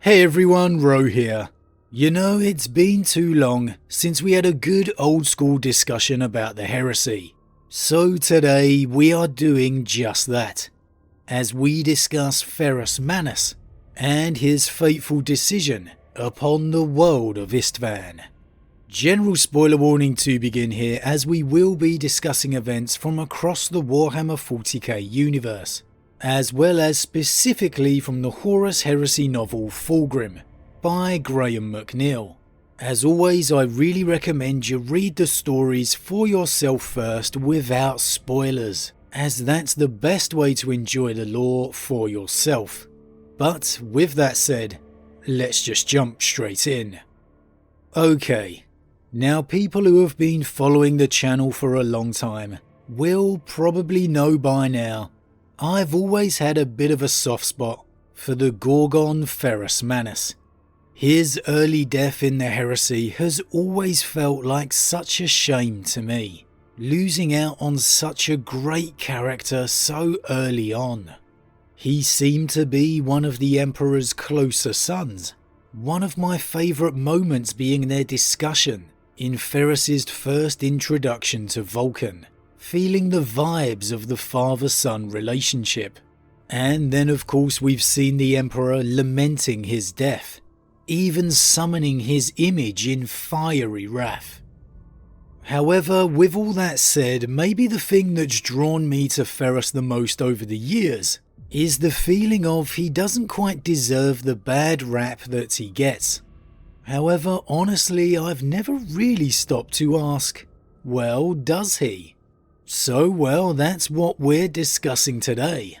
Hey everyone, Rho here. You know, it's been too long since we had a good old school discussion about the heresy. So today we are doing just that, as we discuss Ferrus Manus and his fateful decision upon the world of Isstvan. General spoiler warning to begin here, as we will be discussing events from across the Warhammer 40k universe, as well as specifically from the Horus Heresy novel Fulgrim by Graham McNeill. As always, I really recommend you read the stories for yourself first without spoilers, as that's the best way to enjoy the lore for yourself. But with that said, let's just jump straight in. Okay, now people who have been following the channel for a long time will probably know by now I've always had a bit of a soft spot for the Gorgon Ferrus Manus. His early death in the heresy has always felt like such a shame to me, losing out on such a great character so early on. He seemed to be one of the Emperor's closer sons, one of my favourite moments being their discussion in Ferrus's first introduction to Vulcan, feeling the vibes of the father-son relationship. And then of course we've seen the Emperor lamenting his death, even summoning his image in fiery wrath. However, with all that said, maybe the thing that's drawn me to Ferrus the most over the years is the feeling of he doesn't quite deserve the bad rap that he gets. However, honestly, I've never really stopped to ask, well, does he? So, well, that's what we're discussing today.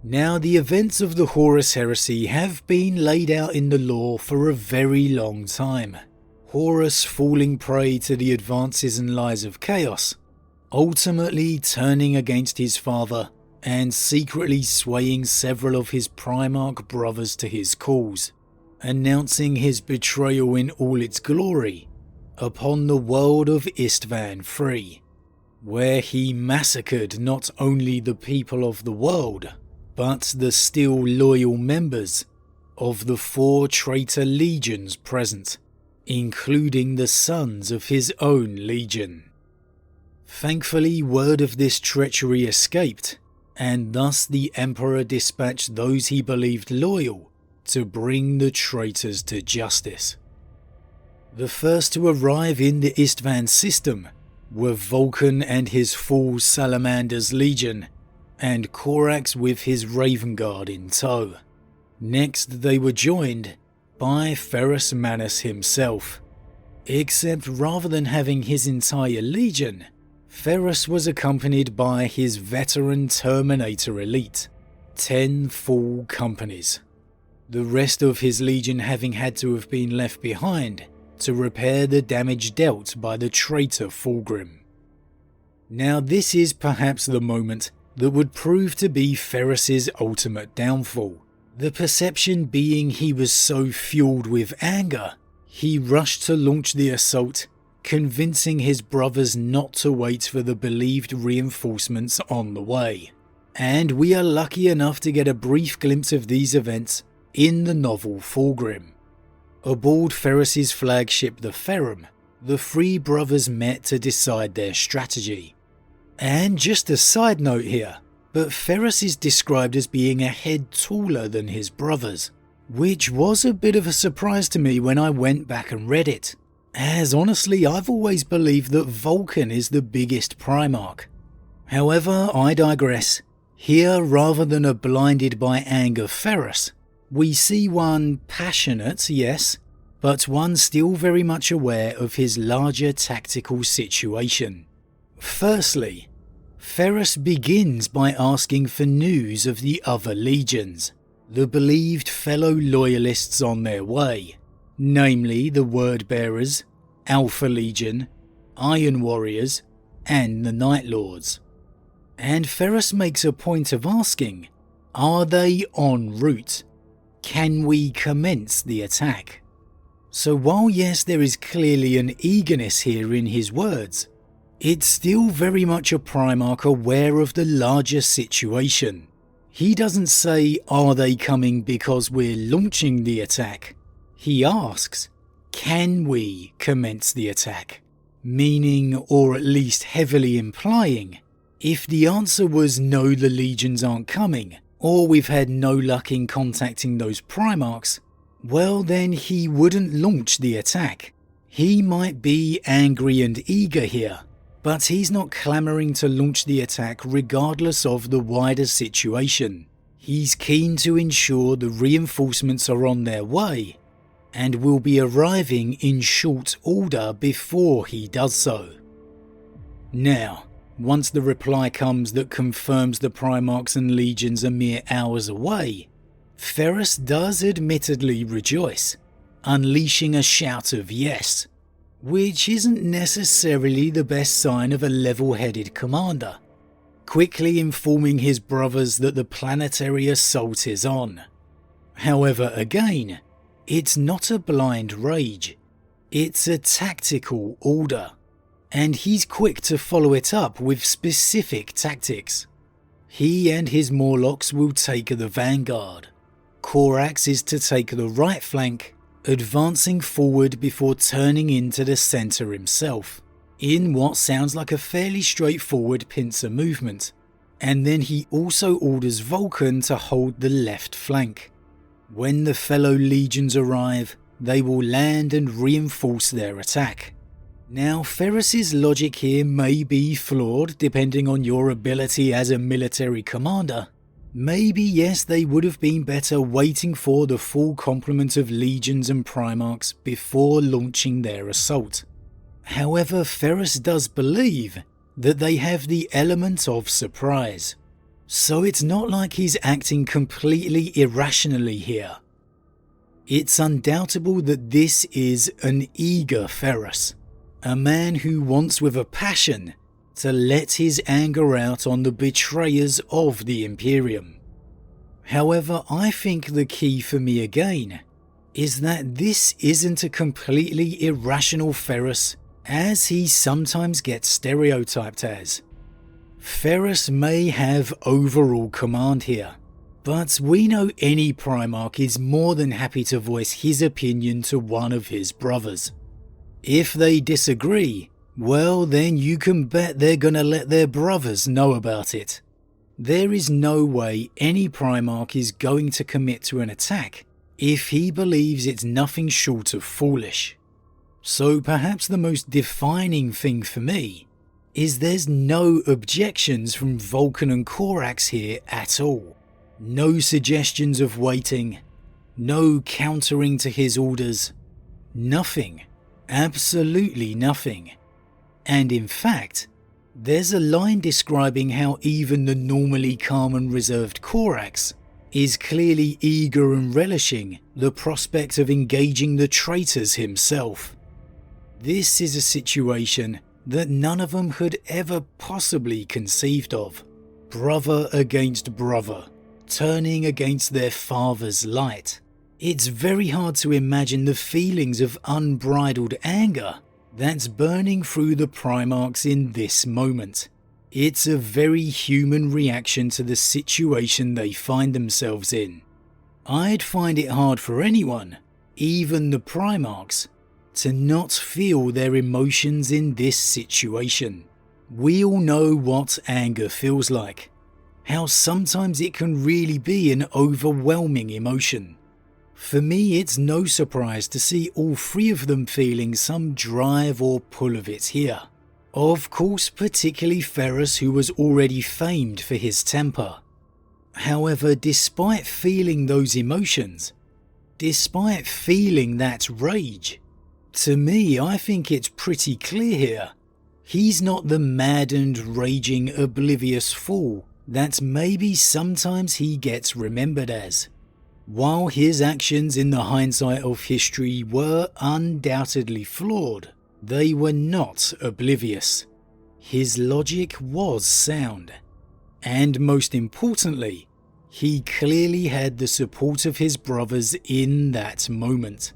Now, the events of the Horus Heresy have been laid out in the lore for a very long time. Horus falling prey to the advances and lies of chaos, ultimately turning against his father and secretly swaying several of his Primarch brothers to his cause, announcing his betrayal in all its glory upon the world of Isstvan III, where he massacred not only the people of the world, but the still loyal members of the 4 traitor legions present, including the sons of his own legion. Thankfully, word of this treachery escaped, and thus the Emperor dispatched those he believed loyal to bring the traitors to justice. The first to arrive in the Isstvan system were Vulcan and his full Salamander's legion, and Corax with his Raven Guard in tow. Next they were joined by Ferrus Manus himself, except rather than having his entire legion, Ferrus was accompanied by his veteran Terminator elite, 10 full companies, the rest of his legion having had to have been left behind to repair the damage dealt by the traitor Fulgrim. Now this is perhaps the moment that would prove to be Ferrus's ultimate downfall, the perception being he was so fueled with anger, he rushed to launch the assault, convincing his brothers not to wait for the believed reinforcements on the way. And we are lucky enough to get a brief glimpse of these events in the novel Fulgrim. Aboard Ferrus's flagship the Ferrum, the 3 brothers met to decide their strategy. And just a side note here, but Ferrus is described as being a head taller than his brothers, which was a bit of a surprise to me when I went back and read it, as honestly I've always believed that Vulcan is the biggest Primarch. However, I digress. Here, rather than a blinded by anger Ferrus, we see one passionate, yes, but one still very much aware of his larger tactical situation. Firstly, Ferrus begins by asking for news of the other legions, the believed fellow loyalists on their way, namely the Word Bearers, Alpha Legion, Iron Warriors, and the Night Lords. And Ferrus makes a point of asking, are they en route? Can we commence the attack? So while yes, there is clearly an eagerness here in his words, it's still very much a Primarch aware of the larger situation. He doesn't say, are they coming because we're launching the attack? He asks, can we commence the attack? Meaning, or at least heavily implying, if the answer was no, the legions aren't coming, or we've had no luck in contacting those Primarchs, well then he wouldn't launch the attack. He might be angry and eager here, but he's not clamouring to launch the attack regardless of the wider situation. He's keen to ensure the reinforcements are on their way, and will be arriving in short order before he does so. Now, once the reply comes that confirms the Primarchs and Legions are mere hours away, Ferrus does admittedly rejoice, unleashing a shout of yes, which isn't necessarily the best sign of a level-headed commander, quickly informing his brothers that the planetary assault is on. However, again, it's not a blind rage, it's a tactical order, and he's quick to follow it up with specific tactics. He and his Morlocks will take the vanguard. Corax is to take the right flank, advancing forward before turning into the centre himself, in what sounds like a fairly straightforward pincer movement, and then he also orders Vulcan to hold the left flank. When the fellow legions arrive, they will land and reinforce their attack. Now, Ferrus's logic here may be flawed depending on your ability as a military commander. Maybe yes, they would have been better waiting for the full complement of legions and Primarchs before launching their assault. However, Ferrus does believe that they have the element of surprise. So it's not like he's acting completely irrationally here. It's undoubtable that this is an eager Ferrus, a man who wants with a passion to let his anger out on the betrayers of the Imperium. However, I think the key for me again is that this isn't a completely irrational Ferrus as he sometimes gets stereotyped as. Ferrus may have overall command here, but we know any Primarch is more than happy to voice his opinion to one of his brothers. If they disagree, well then you can bet they're gonna let their brothers know about it. There is no way any Primarch is going to commit to an attack if he believes it's nothing short of foolish. So perhaps the most defining thing for me is there's no objections from Vulcan and Corax here at all. No suggestions of waiting, no countering to his orders, nothing, absolutely nothing. And in fact, there's a line describing how even the normally calm and reserved Corax is clearly eager and relishing the prospect of engaging the traitors himself. This is a situation that none of them had ever possibly conceived of. Brother against brother, turning against their father's light. It's very hard to imagine the feelings of unbridled anger that's burning through the Primarchs in this moment. It's a very human reaction to the situation they find themselves in. I'd find it hard for anyone, even the Primarchs, to not feel their emotions in this situation. We all know what anger feels like, how sometimes it can really be an overwhelming emotion. For me, it's no surprise to see all three of them feeling some drive or pull of it here. Of course, particularly Ferrus, who was already famed for his temper. However, despite feeling those emotions, despite feeling that rage, to me, I think it's pretty clear here. He's not the maddened, raging, oblivious fool that maybe sometimes he gets remembered as. While his actions in the hindsight of history were undoubtedly flawed, they were not oblivious. His logic was sound. And most importantly, he clearly had the support of his brothers in that moment.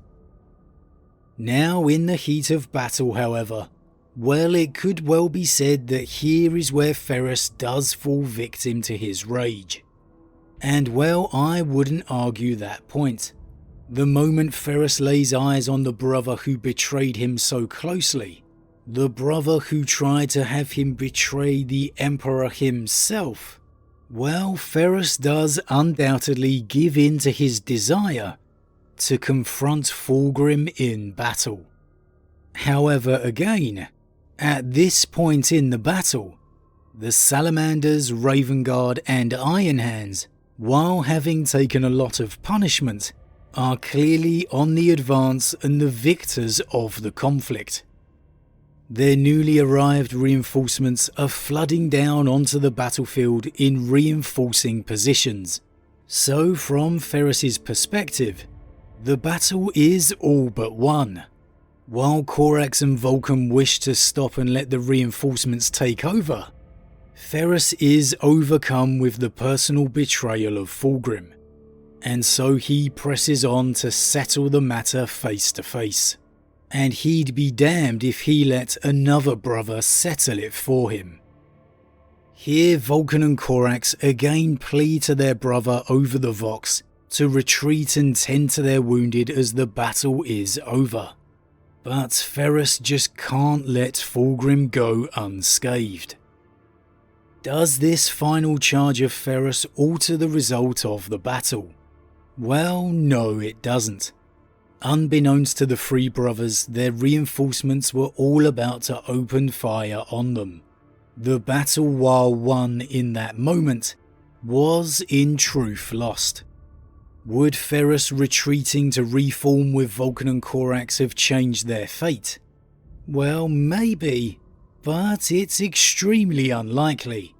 Now in the heat of battle, however, well, it could well be said that here is where Ferrus does fall victim to his rage. And well, I wouldn't argue that point. The moment Ferrus lays eyes on the brother who betrayed him so closely, the brother who tried to have him betray the Emperor himself, well, Ferrus does undoubtedly give in to his desire to confront Fulgrim in battle. However, again, at this point in the battle, the Salamanders, Raven Guard and Iron Hands, while having taken a lot of punishment, are clearly on the advance and the victors of the conflict. Their newly arrived reinforcements are flooding down onto the battlefield in reinforcing positions. So from Ferrus's perspective, the battle is all but won. While Corax and Vulcan wish to stop and let the reinforcements take over, Ferrus is overcome with the personal betrayal of Fulgrim, and so he presses on to settle the matter face to face. And he'd be damned if he let another brother settle it for him. Here Vulcan and Corax again plead to their brother over the Vox to retreat and tend to their wounded as the battle is over. But Ferrus just can't let Fulgrim go unscathed. Does this final charge of Ferrus alter the result of the battle? Well, no, it doesn't. Unbeknownst to the three brothers, their reinforcements were all about to open fire on them. The battle, while won in that moment, was in truth lost. Would Ferrus retreating to reform with Vulcan and Corax have changed their fate? Well, maybe, but it's extremely unlikely.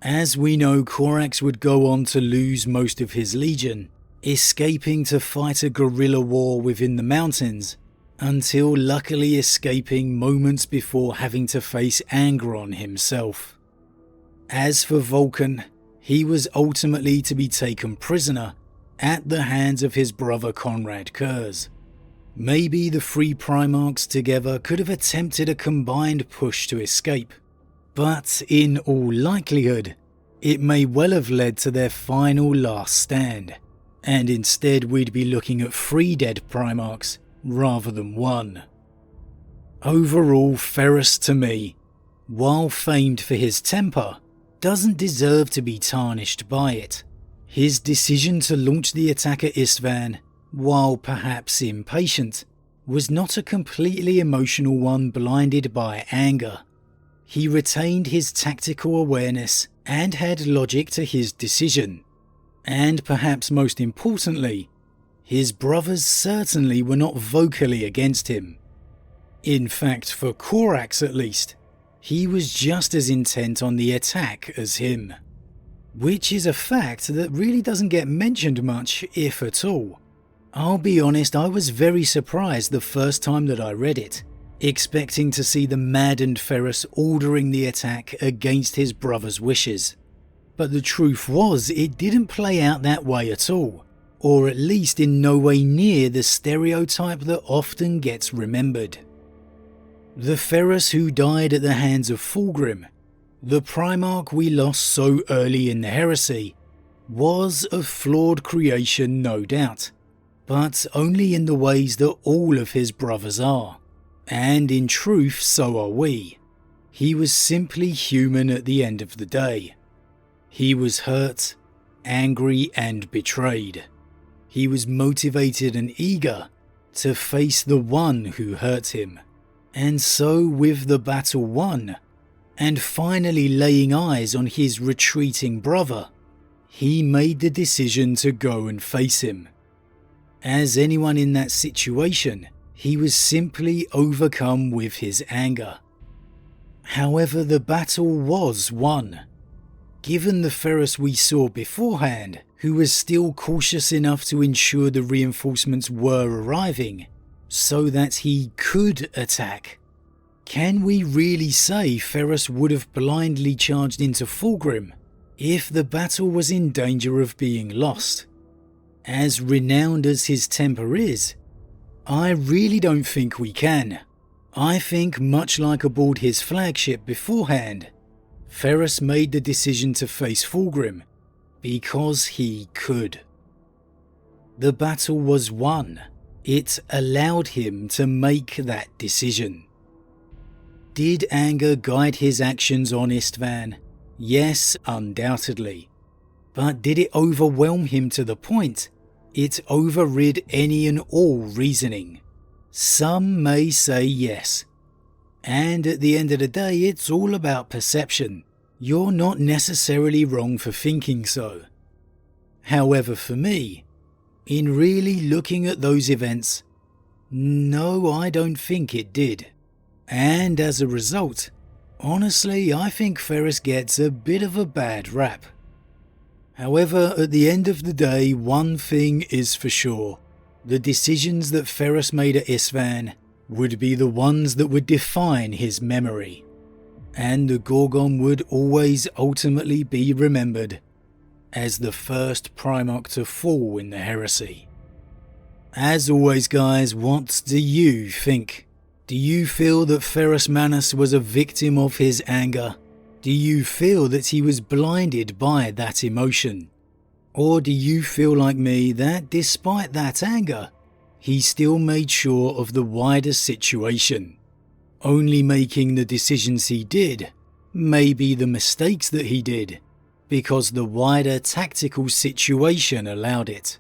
As we know, Corax would go on to lose most of his legion, escaping to fight a guerrilla war within the mountains, until luckily escaping moments before having to face Angron himself. As for Vulcan, he was ultimately to be taken prisoner at the hands of his brother Conrad Kurz. Maybe the three Primarchs together could have attempted a combined push to escape, but in all likelihood, it may well have led to their final last stand, and instead we'd be looking at 3 dead Primarchs rather than 1. Overall, Ferrus to me, while famed for his temper, doesn't deserve to be tarnished by it. His decision to launch the attack at Isstvan, while perhaps impatient, was not a completely emotional one blinded by anger. He retained his tactical awareness and had logic to his decision. And perhaps most importantly, his brothers certainly were not vocally against him. In fact, for Corax at least, he was just as intent on the attack as him. Which is a fact that really doesn't get mentioned much, if at all. I'll be honest, I was very surprised the first time that I read it, expecting to see the maddened Ferrus ordering the attack against his brother's wishes. But the truth was, it didn't play out that way at all, or at least in no way near the stereotype that often gets remembered. The Ferrus who died at the hands of Fulgrim, the Primarch we lost so early in the heresy, was of flawed creation, no doubt, but only in the ways that all of his brothers are, and in truth so are we. He was simply human at the end of the day. He was hurt, angry and betrayed. He was motivated and eager to face the one who hurt him. And so with the battle won, and finally laying eyes on his retreating brother, he made the decision to go and face him. As anyone in that situation, he was simply overcome with his anger. However, the battle was won. Given the Ferrus we saw beforehand, who was still cautious enough to ensure the reinforcements were arriving, so that he could attack, can we really say Ferrus would have blindly charged into Fulgrim if the battle was in danger of being lost? As renowned as his temper is, I really don't think we can. I think, much like aboard his flagship beforehand, Ferrus made the decision to face Fulgrim because he could. The battle was won. It allowed him to make that decision. Did anger guide his actions on Isstvan? Yes, undoubtedly. But did it overwhelm him to the point it overrid any and all reasoning? Some may say yes. And at the end of the day, it's all about perception. You're not necessarily wrong for thinking so. However, for me, in really looking at those events, no, I don't think it did. And as a result, honestly, I think Ferrus gets a bit of a bad rap. However, at the end of the day, one thing is for sure. The decisions that Ferrus made at Isstvan would be the ones that would define his memory. And the Gorgon would always ultimately be remembered as the first Primarch to fall in the heresy. As always guys, what do you think? Do you feel that Ferrus Manus was a victim of his anger? Do you feel that he was blinded by that emotion? Or do you feel like me that despite that anger, he still made sure of the wider situation, only making the decisions he did, maybe the mistakes that he did, because the wider tactical situation allowed it?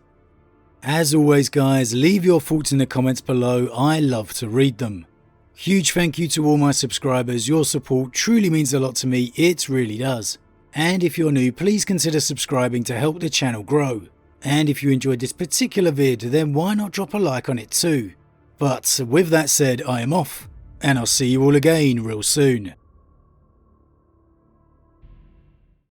As always guys, leave your thoughts in the comments below, I love to read them. Huge thank you to all my subscribers, your support truly means a lot to me, it really does. And if you're new, please consider subscribing to help the channel grow. And if you enjoyed this particular vid, then why not drop a like on it too. But with that said, I am off, and I'll see you all again real soon.